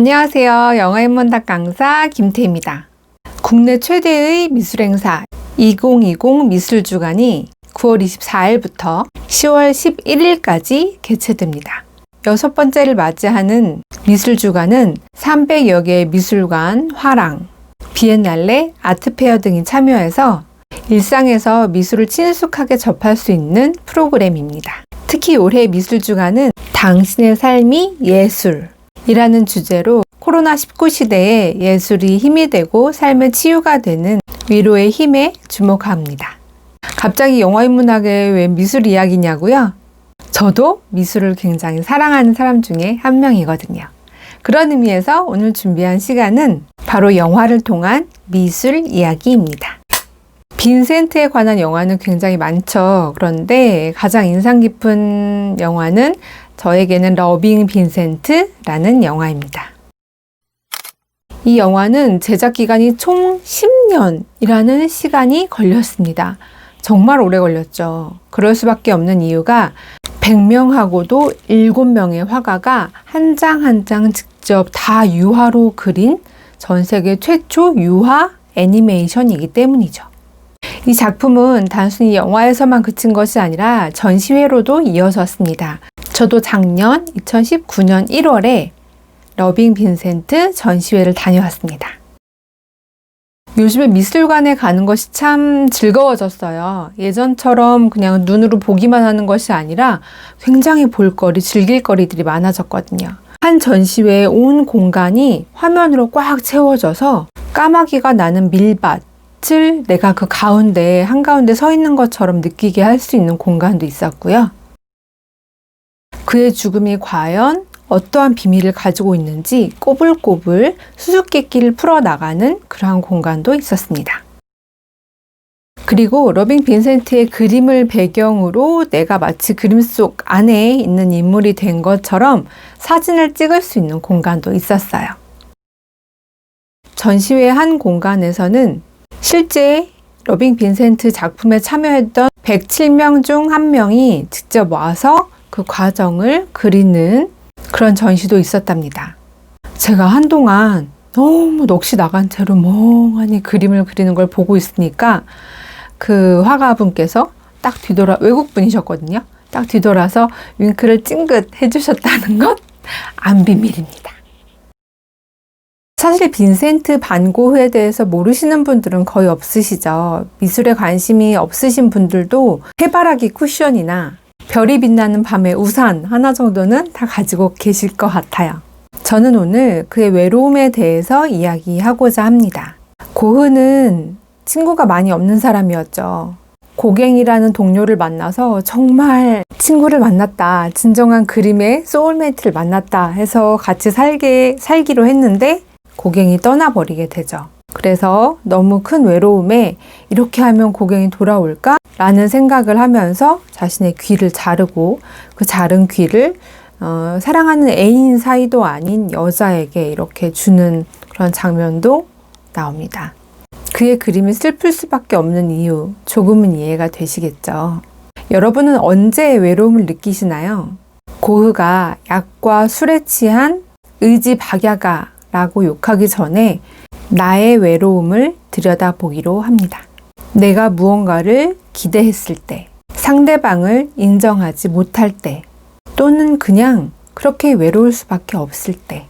안녕하세요. 영어인문학 강사 김태희입니다. 국내 최대의 미술행사 2020 미술주간이 9월 24일부터 10월 11일까지 개최됩니다. 6번째를 맞이하는 미술주간은 300여 개의 미술관, 화랑, 비엔날레, 아트페어 등이 참여해서 일상에서 미술을 친숙하게 접할 수 있는 프로그램입니다. 특히 올해 미술주간은 당신의 삶이 예술 이라는 주제로 코로나19 시대에 예술이 힘이 되고 삶의 치유가 되는 위로의 힘에 주목합니다. 갑자기 영어인문학의 왜 미술 이야기냐고요? 저도 미술을 굉장히 사랑하는 사람 중에 한 명이거든요. 그런 의미에서 오늘 준비한 시간은 바로 영화를 통한 미술 이야기입니다. 빈센트에 관한 영화는 굉장히 많죠. 그런데 가장 인상 깊은 영화는 저에게는 러빙 빈센트라는 영화입니다. 이 영화는 제작 기간이 총 10년이라는 시간이 걸렸습니다. 정말 오래 걸렸죠. 그럴 수밖에 없는 이유가 100명하고도 7명의 화가가 한 장 한 장 직접 다 유화로 그린 전 세계 최초 유화 애니메이션이기 때문이죠. 이 작품은 단순히 영화에서만 그친 것이 아니라 전시회로도 이어졌습니다. 저도 작년 2019년 1월에 러빙 빈센트 전시회를 다녀왔습니다. 요즘에 미술관에 가는 것이 참 즐거워졌어요. 예전처럼 그냥 눈으로 보기만 하는 것이 아니라 굉장히 볼거리, 즐길거리들이 많아졌거든요. 한 전시회의 온 공간이 화면으로 꽉 채워져서 까마귀가 나는 밀밭을 내가 그 가운데, 한가운데 서 있는 것처럼 느끼게 할 수 있는 공간도 있었고요. 그의 죽음이 과연 어떠한 비밀을 가지고 있는지 꼬불꼬불 수수께끼를 풀어나가는 그러한 공간도 있었습니다. 그리고 러빙 빈센트의 그림을 배경으로 내가 마치 그림 속 안에 있는 인물이 된 것처럼 사진을 찍을 수 있는 공간도 있었어요. 전시회 한 공간에서는 실제 러빙 빈센트 작품에 참여했던 107명 중 1명이 직접 와서 그 과정을 그리는 그런 전시도 있었답니다. 제가 한동안 너무 넋이 나간 채로 멍하니 그림을 그리는 걸 보고 있으니까 그 화가분께서 딱 외국분이셨거든요. 딱 뒤돌아서 윙크를 찡긋 해주셨다는 건 안 비밀입니다. 사실 빈센트 반 고흐에 대해서 모르시는 분들은 거의 없으시죠. 미술에 관심이 없으신 분들도 해바라기 쿠션이나 별이 빛나는 밤의 우산 하나 정도는 다 가지고 계실 것 같아요. 저는 오늘 그의 외로움에 대해서 이야기하고자 합니다. 고흐는 친구가 많이 없는 사람이었죠. 고갱이라는 동료를 만나서 정말 친구를 만났다, 진정한 그림의 소울메이트를 만났다 해서 같이 살기로 했는데 고갱이 떠나버리게 되죠. 그래서 너무 큰 외로움에 이렇게 하면 고갱이 돌아올까? 라는 생각을 하면서 자신의 귀를 자르고 그 자른 귀를 사랑하는 애인 사이도 아닌 여자에게 이렇게 주는 그런 장면도 나옵니다. 그의 그림이 슬플 수밖에 없는 이유, 조금은 이해가 되시겠죠. 여러분은 언제 외로움을 느끼시나요? 고흐가 약과 술에 취한 의지박야가 라고 욕하기 전에 나의 외로움을 들여다보기로 합니다. 내가 무언가를 기대했을 때, 상대방을 인정하지 못할 때, 또는 그냥 그렇게 외로울 수밖에 없을 때,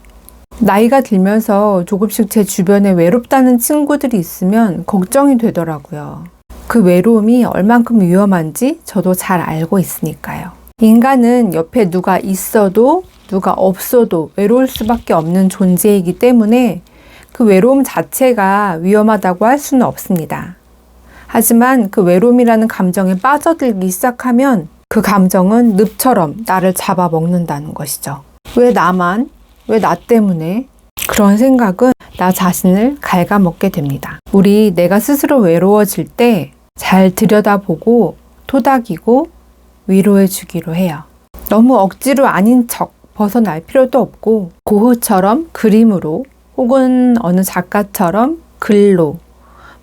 나이가 들면서 조금씩 제 주변에 외롭다는 친구들이 있으면 걱정이 되더라고요. 그 외로움이 얼만큼 위험한지 저도 잘 알고 있으니까요. 인간은 옆에 누가 있어도 누가 없어도 외로울 수밖에 없는 존재이기 때문에 그 외로움 자체가 위험하다고 할 수는 없습니다. 하지만 그 외로움이라는 감정에 빠져들기 시작하면 그 감정은 늪처럼 나를 잡아먹는다는 것이죠. 왜 나만? 왜 나 때문에? 그런 생각은 나 자신을 갉아먹게 됩니다. 우리 내가 스스로 외로워질 때 잘 들여다보고 토닥이고 위로해 주기로 해요. 너무 억지로 아닌 척 벗어날 필요도 없고 고흐처럼 그림으로 혹은 어느 작가처럼 글로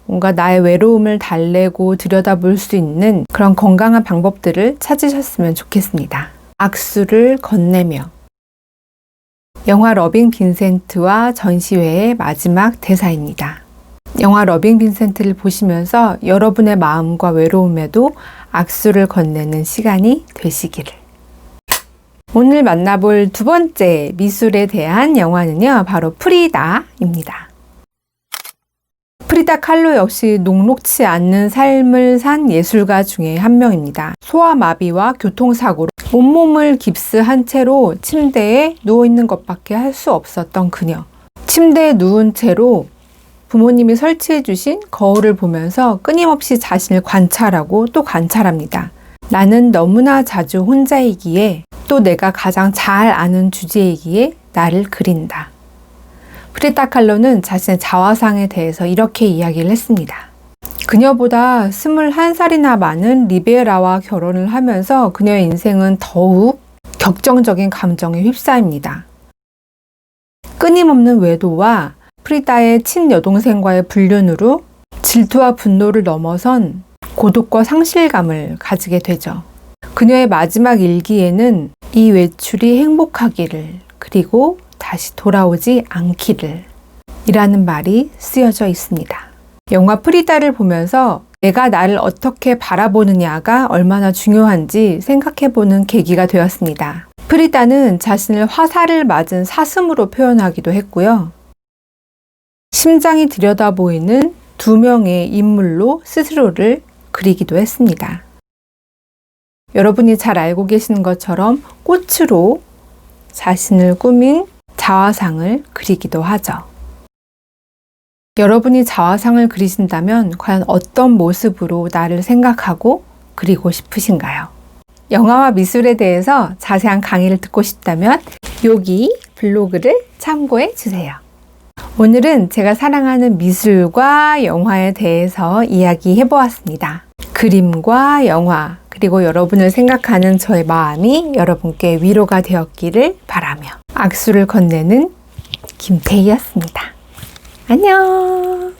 뭔가 나의 외로움을 달래고 들여다볼 수 있는 그런 건강한 방법들을 찾으셨으면 좋겠습니다. 악수를 건네며 영화 러빙 빈센트와 전시회의 마지막 대사입니다. 영화 러빙 빈센트를 보시면서 여러분의 마음과 외로움에도 악수를 건네는 시간이 되시기를. 오늘 만나볼 두 번째 미술에 대한 영화는요, 바로 프리다입니다. 프리다 칼로 역시 녹록치 않는 삶을 산 예술가 중에 한 명입니다. 소아마비와 교통사고로 온몸을 깁스한 채로 침대에 누워있는 것밖에 할 수 없었던 그녀. 침대에 누운 채로 부모님이 설치해 주신 거울을 보면서 끊임없이 자신을 관찰하고 또 관찰합니다. 나는 너무나 자주 혼자이기에 또 내가 가장 잘 아는 주제이기에 나를 그린다. 프리다 칼로는 자신의 자화상에 대해서 이렇게 이야기를 했습니다. 그녀보다 21살이나 많은 리베라와 결혼을 하면서 그녀의 인생은 더욱 격정적인 감정에 휩싸입니다. 끊임없는 외도와 프리다의 친여동생과의 불륜으로 질투와 분노를 넘어선 고독과 상실감을 가지게 되죠. 그녀의 마지막 일기에는 이 외출이 행복하기를, 그리고 다시 돌아오지 않기를 이라는 말이 쓰여져 있습니다. 영화 프리다를 보면서 내가 나를 어떻게 바라보느냐가 얼마나 중요한지 생각해보는 계기가 되었습니다. 프리다는 자신을 화살을 맞은 사슴으로 표현하기도 했고요. 심장이 들여다보이는 두 명의 인물로 스스로를 그리기도 했습니다. 여러분이 잘 알고 계시는 것처럼 꽃으로 자신을 꾸민 자화상을 그리기도 하죠. 여러분이 자화상을 그리신다면 과연 어떤 모습으로 나를 생각하고 그리고 싶으신가요? 영화와 미술에 대해서 자세한 강의를 듣고 싶다면 여기 블로그를 참고해 주세요. 오늘은 제가 사랑하는 미술과 영화에 대해서 이야기해 보았습니다. 그림과 영화, 그리고 여러분을 생각하는 저의 마음이 여러분께 위로가 되었기를 바라며 악수를 건네는 김태희였습니다. 안녕!